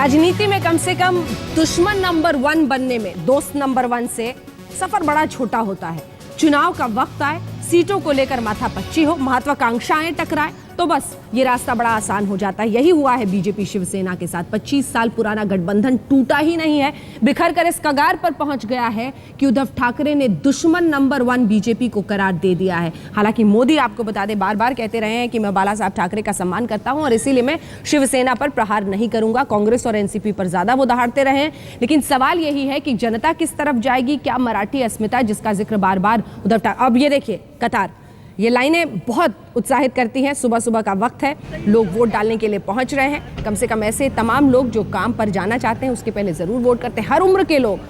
राजनीति में कम से कम दुश्मन नंबर 1 बनने में दोस्त नंबर 1 से सफर बड़ा छोटा होता है। चुनाव का वक्त आए, सीटों को लेकर माथापच्ची हो, महत्वाकांक्षाएं टकराए तो बस ये रास्ता बड़ा आसान हो जाता है। यही हुआ है बीजेपी शिवसेना के साथ। 25 साल पुराना गठबंधन टूटा ही नहीं है, बिखर कर इस कगार पर पहुंच गया है कि उद्धव ठाकरे ने दुश्मन नंबर 1 बीजेपी को करार दे दिया है। हालांकि मोदी, आपको बता दें, बार बार कहते रहे हैं कि मैं बाला साहब ठाकरे का सम्मान करता हूं और इसीलिए मैं शिवसेना पर प्रहार नहीं करूंगा। कांग्रेस और एनसीपी पर ज्यादा वो दहाड़ते रहे हैं, लेकिन सवाल यही है कि जनता किस तरफ जाएगी। क्या मराठी अस्मिता, जिसका जिक्र बार बार उद्धव ठाकरे, अब ये देखिए कतार, ये लाइनें बहुत उत्साहित करती हैं। सुबह सुबह का वक्त है, लोग वोट डालने के लिए पहुंच रहे हैं। कम से कम ऐसे तमाम लोग जो काम पर जाना चाहते हैं उसके पहले जरूर वोट करते हैं, हर उम्र के लोग,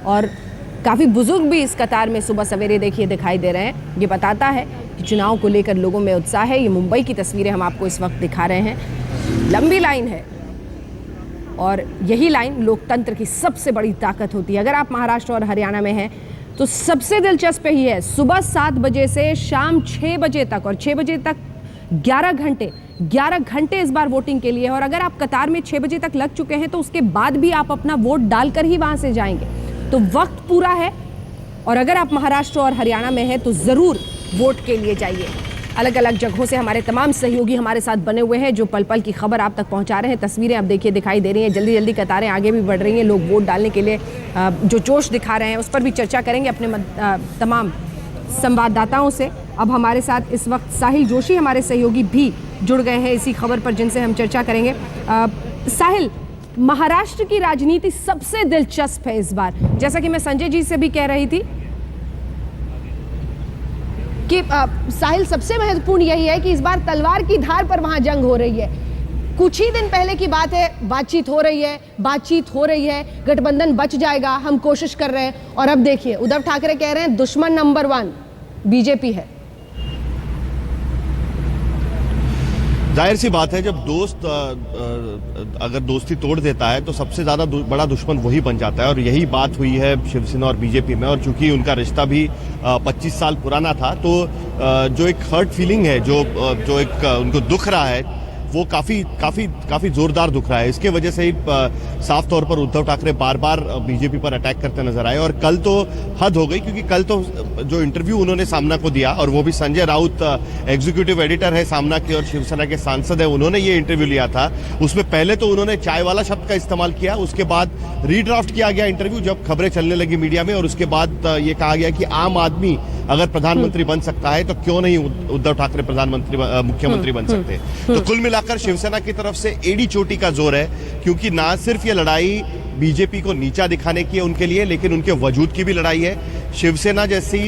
और काफी बुजुर्ग भी इस कतार में सुबह सवेरे देखिए दिखाई दे रहे हैं। ये बताता है कि चुनाव को लेकर लोगों में उत्साह है। ये मुंबई की तस्वीरें हम आपको इस वक्त दिखा रहे हैं। लंबी लाइन है और यही लाइन लोकतंत्र की सबसे बड़ी ताकत होती है। अगर आप महाराष्ट्र और हरियाणा में हैं तो सबसे दिलचस्प ही है, सुबह 7 बजे से शाम 6 बजे तक, और 6 बजे तक 11 घंटे इस बार वोटिंग के लिए। और अगर आप कतार में 6 बजे तक लग चुके हैं तो उसके बाद भी आप अपना वोट डालकर ही वहां से जाएंगे, तो वक्त पूरा है। और अगर आप महाराष्ट्र और हरियाणा में हैं तो जरूर वोट के लिए जाइए। अलग अलग जगहों से हमारे तमाम सहयोगी हमारे साथ बने हुए हैं जो पल पल की खबर आप तक पहुंचा रहे हैं। तस्वीरें अब देखिए दिखाई दे रही हैं, जल्दी जल्दी कतारें आगे भी बढ़ रही हैं। लोग वोट डालने के लिए जो जोश दिखा रहे हैं उस पर भी चर्चा करेंगे अपने तमाम संवाददाताओं से। अब हमारे साथ इस वक्त साहिल जोशी हमारे सहयोगी भी जुड़ गए हैं इसी खबर पर, जिनसे हम चर्चा करेंगे। साहिल, महाराष्ट्र की राजनीति सबसे दिलचस्प है इस बार, जैसा कि मैं संजय जी से भी कह रही थी कि साहिल, सबसे महत्वपूर्ण यही है कि इस बार तलवार की धार पर वहां जंग हो रही है। कुछ ही दिन पहले की बात है, बातचीत हो रही है, गठबंधन बच जाएगा, हम कोशिश कर रहे हैं, और अब देखिए उद्धव ठाकरे कह रहे हैं दुश्मन नंबर 1 बीजेपी है। जाहिर सी बात है, जब दोस्त अगर दोस्ती तोड़ देता है तो सबसे ज्यादा बड़ा दुश्मन वही बन जाता है, और यही बात हुई है शिवसेना और बीजेपी में। और चूंकि उनका रिश्ता भी 25 साल पुराना था, तो जो एक हर्ट फीलिंग है, जो एक उनको दुख रहा है, वो काफी जोरदार दुख रहा है। इसके वजह से ही साफ तौर पर उद्धव ठाकरे बार बार बीजेपी पर अटैक करते नजर आए। और कल तो हद हो गई, क्योंकि कल तो जो इंटरव्यू उन्होंने सामना को दिया, और वो भी संजय राउत एग्जीक्यूटिव एडिटर है सामना के और शिवसेना के सांसद है, उन्होंने ये इंटरव्यू लिया था। उसमें पहले तो उन्होंने चाय वाला शब्द का इस्तेमाल किया, उसके बाद रीड्राफ्ट किया गया इंटरव्यू जब खबरें चलने लगी मीडिया में, और उसके बाद ये कहा गया कि आम आदमी अगर प्रधानमंत्री बन सकता है तो क्यों नहीं उद्धव ठाकरे मुख्यमंत्री बन सकते। तो कुल मिलाकर शिवसेना की तरफ से एड़ी चोटी का जोर है, क्योंकि ना सिर्फ ये लड़ाई बीजेपी को नीचा दिखाने की है उनके लिए, लेकिन उनके वजूद की भी लड़ाई है। शिवसेना जैसी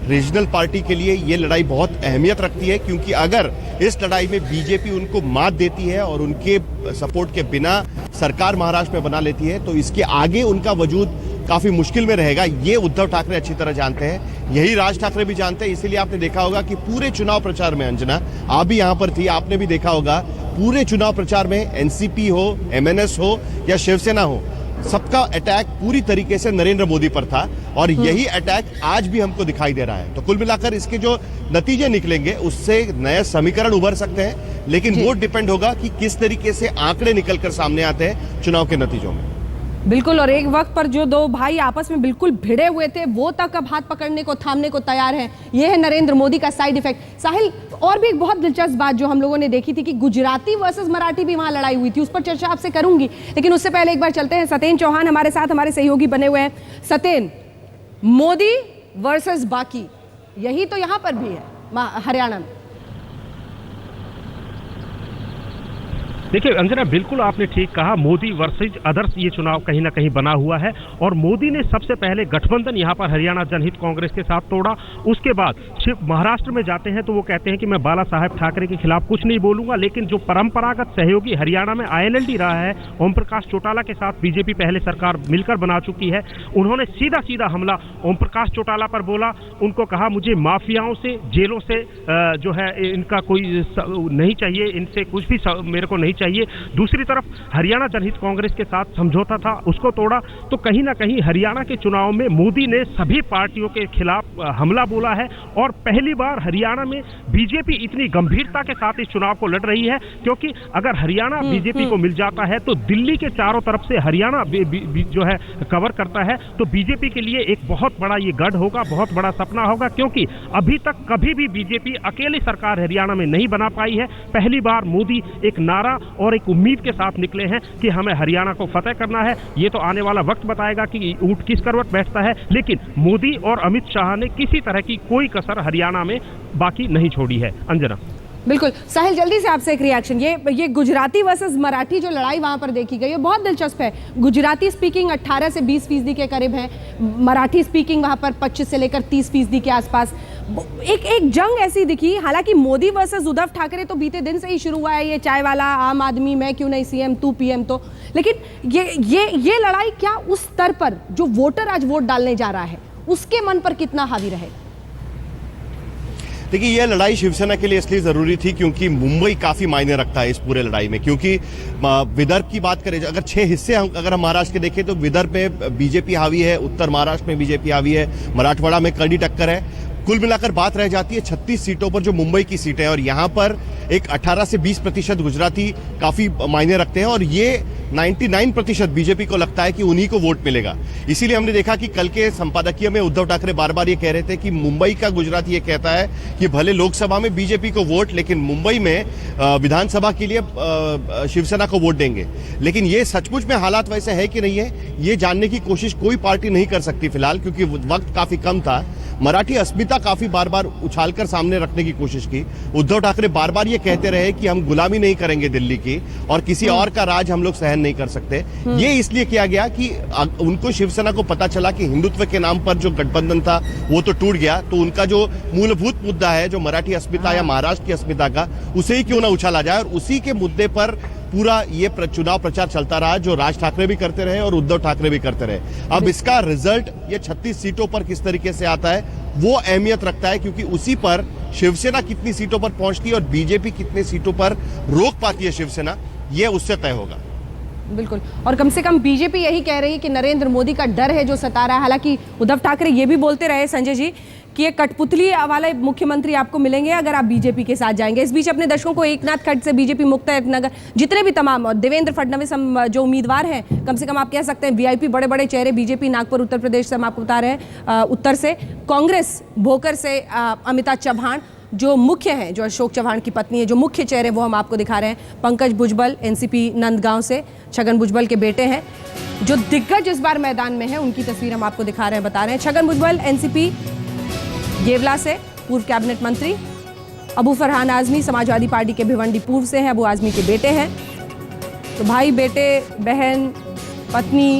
रीजनल पार्टी के लिए ये लड़ाई बहुत अहमियत रखती है, क्योंकि अगर इस लड़ाई में बीजेपी उनको मात देती है और उनके सपोर्ट के बिना सरकार महाराष्ट्र में बना लेती है, तो इसके आगे उनका वजूद काफी मुश्किल में रहेगा। ये उद्धव ठाकरे अच्छी तरह जानते हैं, यही राज ठाकरे भी जानते हैं। इसीलिए आपने देखा होगा कि पूरे चुनाव प्रचार में, अंजना आप भी यहां पर थी, आपने भी देखा होगा, पूरे चुनाव प्रचार में एनसीपी हो, एमएनएस हो या शिवसेना हो, सबका अटैक पूरी तरीके से नरेंद्र मोदी पर था, और यही अटैक आज भी हमको दिखाई दे रहा है। तो कुल मिलाकर इसके जो नतीजे निकलेंगे उससे नए समीकरण उभर सकते हैं, लेकिन वो डिपेंड होगा कि किस तरीके से आंकड़े निकलकर सामने आते हैं चुनाव के नतीजों में। बिल्कुल, और एक वक्त पर जो दो भाई आपस में बिल्कुल भिड़े हुए थे वो तक अब हाथ पकड़ने को, थामने को तैयार हैं। ये है नरेंद्र मोदी का साइड इफेक्ट। साहिल, और भी एक बहुत दिलचस्प बात जो हम लोगों ने देखी थी कि गुजराती वर्सेस मराठी भी वहां लड़ाई हुई थी, उस पर चर्चा आपसे करूंगी, लेकिन उससे पहले एक बार चलते हैं। सतेन चौहान हमारे साथ, हमारे सहयोगी बने हुए हैं। सतेन, मोदी वर्सेस बाकी, यही तो यहां पर भी है हरियाणा में। देखिए अंजना, बिल्कुल आपने ठीक कहा, मोदी वर्सेज अदर्स ये चुनाव कहीं ना कहीं बना हुआ है। और मोदी ने सबसे पहले गठबंधन यहाँ पर हरियाणा जनहित कांग्रेस के साथ तोड़ा। उसके बाद महाराष्ट्र में जाते हैं तो वो कहते हैं कि मैं बाला साहेब ठाकरे के खिलाफ कुछ नहीं बोलूंगा, लेकिन जो परंपरागत सहयोगी हरियाणा में आईएनएलडी रहा है, ओम प्रकाश चौटाला के साथ बीजेपी पहले सरकार मिलकर बना चुकी है, उन्होंने सीधा हमला ओम प्रकाश चौटाला पर बोला। उनको कहा मुझे माफियाओं से, जेलों से जो है इनका कोई नहीं चाहिए, इनसे कुछ भी मेरे को नहीं चाहिए। दूसरी तरफ हरियाणा जनहित कांग्रेस के साथ समझौता था, उसको तोड़ा। तो कहीं ना कहीं हरियाणा के चुनाव में मोदी ने सभी पार्टियों के खिलाफ हमला बोला है और पहली बार हरियाणा में बीजेपी इतनी गंभीरता के साथ इस चुनाव को लड़ रही है, क्योंकि अगर हरियाणा बीजेपी को मिल जाता है तो दिल्ली के चारों तरफ से हरियाणा जो है कवर करता है, तो बीजेपी के लिए एक बहुत बड़ा ये गढ़ होगा, बहुत बड़ा सपना होगा, क्योंकि अभी तक कभी भी बीजेपी अकेली सरकार हरियाणा में नहीं बना पाई है। पहली बार मोदी एक नारा और एक उम्मीद के साथ निकले हैं कि हमें हरियाणा को फतेह करना है। ये तो आने वाला वक्त बताएगा कि ऊंट किस करवट बैठता है, लेकिन मोदी और अमित शाह ने किसी तरह की कोई कसर हरियाणा में बाकी नहीं छोड़ी है। अंजना। बिल्कुल साहिल, जल्दी से आपसे एक रिएक्शन। ये गुजराती वर्सेस मराठी जो लड़ाई वहां पर देखी गई है बहुत दिलचस्प है। गुजराती स्पीकिंग 18 से 20% के करीब है, मराठी स्पीकिंग वहां पर 25 से लेकर 30% के आसपास। एक जंग ऐसी दिखी। हालांकि मोदी वर्सेस उद्धव ठाकरे तो बीते दिन से ही शुरू हुआ है, ये चाय वाला आम आदमी, मैं क्यों नहीं सीएम तू पीएम। तो लेकिन ये लड़ाई क्या उस स्तर पर जो वोटर आज वोट डालने जा रहा है उसके मन पर कितना हावी रहेगा? देखिए, यह लड़ाई शिवसेना के लिए इसलिए जरूरी थी क्योंकि मुंबई काफी मायने रखता है इस पूरे लड़ाई में। क्योंकि विदर्भ की बात करें, अगर 6 हिस्से अगर हम महाराष्ट्र के देखें तो विदर्भ में बीजेपी हावी है, उत्तर महाराष्ट्र में बीजेपी हावी है, मराठवाड़ा में कड़ी टक्कर है। कुल मिलाकर बात रह जाती है 36 सीटों पर जो मुंबई की सीटें हैं, और यहां पर एक 18 से 20% गुजराती काफी मायने रखते हैं, और ये 99% बीजेपी को लगता है कि उन्हीं को वोट मिलेगा। इसीलिए हमने देखा कि कल के संपादकीय में उद्धव ठाकरे बार बार ये कह रहे थे कि मुंबई का गुजराती ये कहता है कि भले लोकसभा में बीजेपी को वोट, लेकिन मुंबई में विधानसभा के लिए शिवसेना को वोट देंगे। लेकिन ये सचमुच में हालात वैसे है कि नहीं है, ये जानने की कोशिश कोई पार्टी नहीं कर सकती फिलहाल, क्योंकि वक्त काफी कम था। मराठी अस्मिता काफी बार बार उछालकर सामने रखने की कोशिश की। उद्धव ठाकरे बार बार ये कहते रहे कि हम गुलामी नहीं करेंगे दिल्ली की, और किसी और का राज हम लोग सहन नहीं कर सकते। ये इसलिए किया गया कि उनको शिवसेना को पता चला कि हिंदुत्व के नाम पर जो गठबंधन था वो तो टूट गया, तो उनका जो मूलभूत मुद्दा है जो मराठी अस्मिता या महाराष्ट्र की अस्मिता का, उसे ही क्यों ना उछाला जाए। और उसी के मुद्दे पर पूरा ये चुनाव प्रचार चलता रहा, जो राज ठाकरे भी करते रहे और उद्धव ठाकरे भी करते रहे। अब इसका रिजल्ट ये 36 सीटों पर किस तरीके से आता है वो अहमियत रखता है, क्योंकि उसी पर शिवसेना कितनी सीटों पर पहुंचती है और बीजेपी कितनी सीटों पर रोक पाती है शिवसेना, ये उससे तय होगा। बिल्कुल, और कम से कम बीजेपी यही कह रही है कि नरेंद्र मोदी का डर है जो सता रहा है। हालांकि उद्धव ठाकरे ये भी बोलते रहे संजय जी कि ये कठपुतली वाले मुख्यमंत्री आपको मिलेंगे अगर आप बीजेपी के साथ जाएंगे। इस बीच अपने दर्शकों को एकनाथ खड्ड से बीजेपी मुक्त नगर जितने भी तमाम, और देवेंद्र फडणवीस हम जो उम्मीदवार हैं, कम से कम आप कह सकते हैं वीआईपी बड़े बड़े चेहरे बीजेपी नागपुर उत्तर प्रदेश से हम आपको बता रहे हैं, उत्तर से कांग्रेस भोकर से अमिता चौहान जो मुख्य हैं, जो अशोक चौहान की पत्नी है, जो मुख्य चेहरे वो हम आपको दिखा रहे हैं। पंकज भुजबल एनसीपी नंदगांव से, छगन भुजबल के बेटे हैं जो दिग्गज इस बार मैदान में है, उनकी तस्वीर हम आपको दिखा रहे हैं, बता रहे हैं। छगन भुजबल एनसीपी येवला से, पूर्व कैबिनेट मंत्री। अबू फरहान आजमी समाजवादी पार्टी के भिवंडी पूर्व से हैं, अबू आजमी के बेटे हैं। तो भाई, बेटे, बहन, पत्नी,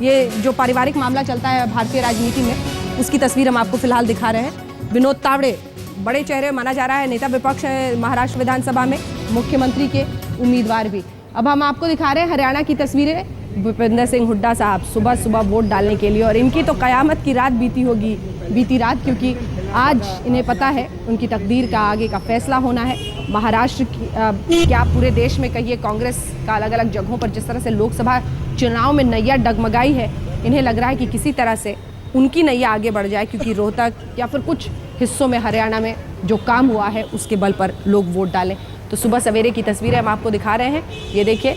ये जो पारिवारिक मामला चलता है भारतीय राजनीति में, उसकी तस्वीर हम आपको फिलहाल दिखा रहे हैं। विनोद तावड़े बड़े चेहरे माना जा रहा है, नेता विपक्ष है महाराष्ट्र विधानसभा में, मुख्यमंत्री के उम्मीदवार भी। अब हम आपको दिखा रहे हैं हरियाणा की तस्वीरें। भूपेंद्र सिंह हुड्डा साहब सुबह सुबह वोट डालने के लिए, और इनकी तो कयामत की रात बीती रात, क्योंकि आज इन्हें पता है उनकी तकदीर का आगे का फैसला होना है। महाराष्ट्र की क्या पूरे देश में कहिए, कांग्रेस का अलग अलग जगहों पर जिस तरह से लोकसभा चुनाव में नैया डगमगाई है, इन्हें लग रहा है कि किसी तरह से उनकी नैया आगे बढ़ जाए, क्योंकि रोहतक या फिर कुछ हिस्सों में हरियाणा में जो काम हुआ है उसके बल पर लोग वोट डालें। तो सुबह सवेरे की तस्वीरें हम आपको दिखा रहे हैं। ये देखिए,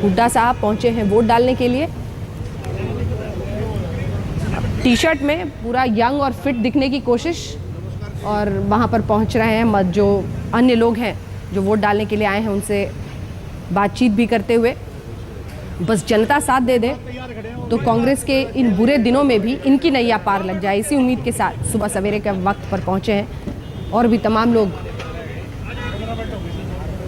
हुड्डा साहब पहुंचे हैं वोट डालने के लिए, टी शर्ट में पूरा यंग और फिट दिखने की कोशिश, और वहां पर पहुंच रहे हैं जो अन्य लोग हैं जो वोट डालने के लिए आए हैं, उनसे बातचीत भी करते हुए। बस जनता साथ दे दे तो कांग्रेस के इन बुरे दिनों में भी इनकी नैया पार लग जाए, इसी उम्मीद के साथ सुबह सवेरे के वक्त पर पहुंचे हैं। और भी तमाम लोग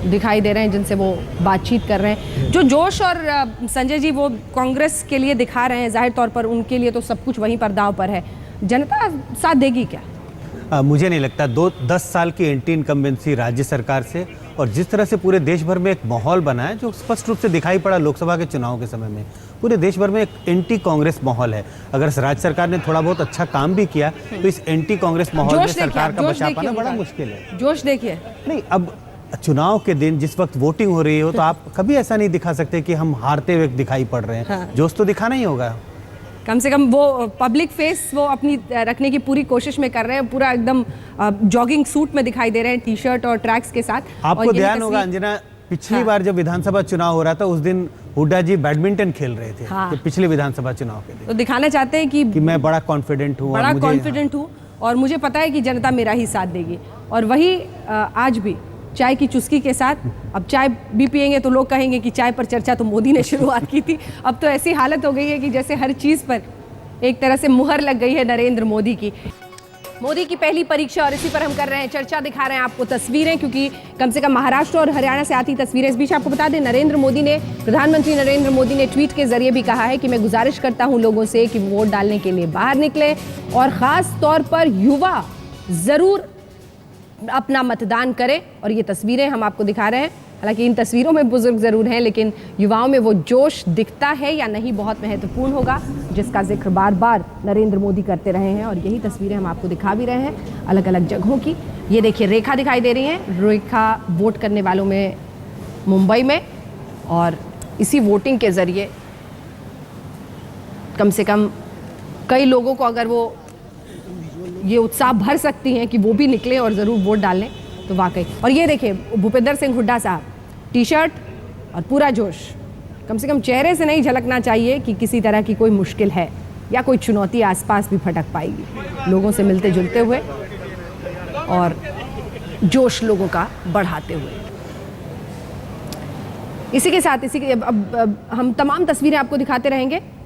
दिखाई दे रहे हैं जिनसे वो बातचीत कर रहे हैं। जो जोश और संजय जी वो कांग्रेस के लिए दिखा रहे हैं, जाहिर तौर पर उनके लिए तो सब कुछ वहीं पर दांव पर है। जनता साथ देगी क्या? मुझे नहीं लगता। 10 साल की एंटी इनकम्बेंसी राज्य सरकार से, और जिस तरह से पूरे देश भर में एक माहौल बना है जो स्पष्ट रूप से दिखाई पड़ा लोकसभा के चुनाव के समय में, पूरे देश भर में एक एंटी कांग्रेस माहौल है। अगर राज्य सरकार ने थोड़ा बहुत अच्छा काम भी किया तो इस एंटी कांग्रेस माहौल में सरकार का बचा पाना बड़ा मुश्किल है। जोश देखिए। नहीं, अब चुनाव के दिन जिस वक्त वोटिंग हो रही हो तो आप कभी ऐसा नहीं दिखा सकते कि हम हारते हुए दिखाई पड़ रहे हैं। हाँ। जोश तो दिखाना ही होगा। कम से कम वो पब्लिक फेस वो अपनी रखने की पूरी कोशिश में कर रहे हैं, पूरा एकदम जॉगिंग सूट में दिखाई दे रहे हैं, टी शर्ट और ट्रैक्स के साथ। आपको और यही ध्यान होगा तस्वीर- अंजना, पिछली हाँ। बार जब विधानसभा चुनाव हो रहा था उस दिन हुड्डा जी बैडमिंटन खेल रहे थे। हाँ। तो पिछले विधानसभा चुनाव के दिन तो दिखाना चाहते हैं कि मैं बड़ा कॉन्फिडेंट हूँ, बड़ा कॉन्फिडेंट हूँ और मुझे पता है कि जनता मेरा ही साथ देगी। और वही आज भी चाय की चुस्की के साथ, अब चाय भी पियेंगे तो लोग कहेंगे कि चाय पर चर्चा तो मोदी ने शुरुआत की थी। अब तो ऐसी हालत हो गई है कि जैसे हर चीज़ पर एक तरह से मुहर लग गई है नरेंद्र मोदी की। मोदी की पहली परीक्षा और इसी पर हम कर रहे हैं चर्चा, दिखा रहे हैं आपको तस्वीरें, क्योंकि कम से कम महाराष्ट्र और हरियाणा से आती तस्वीरें। इस बीच आपको बता दें, प्रधानमंत्री नरेंद्र मोदी ने ट्वीट के जरिए भी कहा है कि मैं गुजारिश करता हूं लोगों से कि वोट डालने के लिए बाहर निकले और खास तौर पर युवा जरूर अपना मतदान करें। और ये तस्वीरें हम आपको दिखा रहे हैं, हालांकि इन तस्वीरों में बुजुर्ग जरूर हैं, लेकिन युवाओं में वो जोश दिखता है या नहीं बहुत महत्वपूर्ण होगा, जिसका जिक्र बार बार नरेंद्र मोदी करते रहे हैं। और यही तस्वीरें हम आपको दिखा भी रहे हैं अलग अलग जगहों की। ये देखिए रेखा दिखाई दे रही है, रेखा वोट करने वालों में मुंबई में, और इसी वोटिंग के जरिए कम से कम कई लोगों को अगर वो ये उत्साह भर सकती हैं कि वो भी निकले और ज़रूर वोट डालें, तो वाकई। और ये देखिए भूपेंद्र सिंह हुड्डा साहब, टी शर्ट और पूरा जोश, कम से कम चेहरे से नहीं झलकना चाहिए कि किसी तरह की कोई मुश्किल है या कोई चुनौती आसपास भी फटक पाएगी। लोगों से मिलते जुलते हुए और जोश लोगों का बढ़ाते हुए। इसी के साथ अब हम तमाम तस्वीरें आपको दिखाते रहेंगे